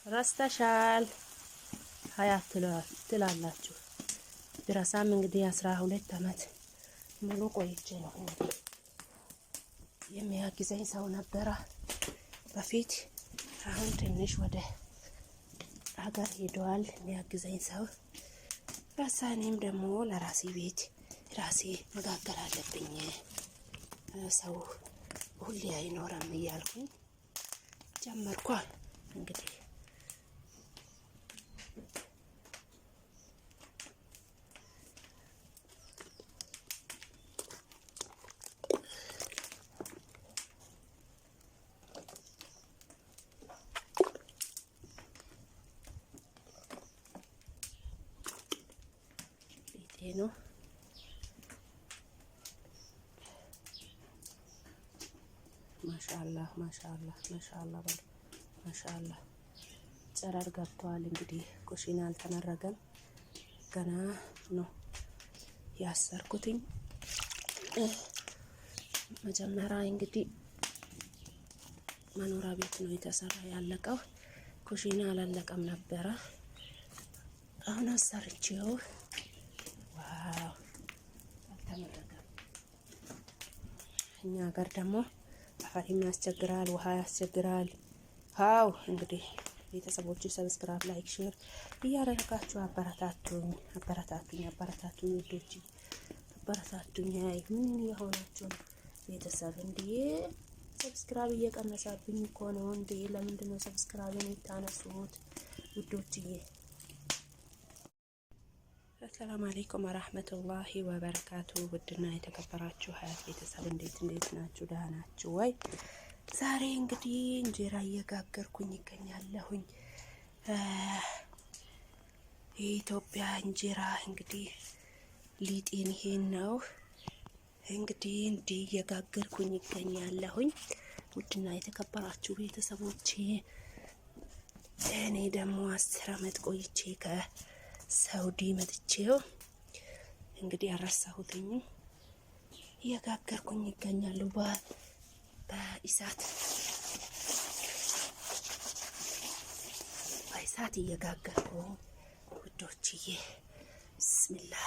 ረስተሻል ሀያት ትላላችሁ። ቢረሳም እንግዲህ 12 አመት ሙሉ ቆይቼ ነው እንግዲህ የሚያግዘኝ ሰው ነበረ በፊት። አሁን ትንሽ ወደ ሀገር ሄደዋል የሚያግዘኝ ሰው። እኔም ደግሞ ለራሴ ቤት ራሴ መጋገር አለብኝ፣ ሰው ሁሌ አይኖርም እያልኩኝ ጀመርኳ እንግዲህ ነው። ማሻአላህ ማሻአላህ ማሻአላህ በሉ ማሻአላህ። ጨረር ገብቷል እንግዲህ ኩሽና አልተመረገም ገና ነው ያሰርኩትኝ። መጀመሪያ እንግዲህ መኖሪያ ቤት ነው የተሰራ ያለቀው፣ ኩሽና አላለቀም ነበረ። አሁን አሰርቼው ዋው አልተመረገም። እኛ ሀገር ደግሞ አፈሪም ያስቸግራል፣ ውሃ ያስቸግራል። አው እንግዲህ ቤተሰቦች ሰብስክራይብ፣ ላይክ፣ ሼር እያደረጋችሁ አበረታቱኝ አበረታቱኝ ውዶች አበረታቱኝ። አይ ምን የሆናችሁ ቤተሰብ እንዴ? ሰብስክራይብ እየቀነሰብኝ እኮ ነው እንዴ? ለምንድን ነው ሰብስክራይብ የምታነሱት ውዶችዬ? አሰላሙ አለይኩም ወራህመቱላሂ ወበረካቱ። ውድና የተከበራችሁ ሀያት ቤተሰብ እንዴት ናችሁ? ደህና ናችሁ ወይ? ዛሬ እንግዲህ እንጀራ እየጋገርኩኝ ይገኛለሁኝ። የኢትዮጵያ እንጀራ እንግዲህ ሊጤን ይሄን ነው እንግዲህ እንዲህ እየጋገርኩኝ ይገኛለሁኝ። ውድና የተከበራችሁ ቤተሰቦቼ እኔ ደግሞ 10 አመት ቆይቼ ከሳውዲ መጥቼው እንግዲህ አረሳሁትኝ እየጋገርኩኝ ይገኛለሁ በእሳት እየጋገርኩኝ ውዶችዬ። ብስሚላህ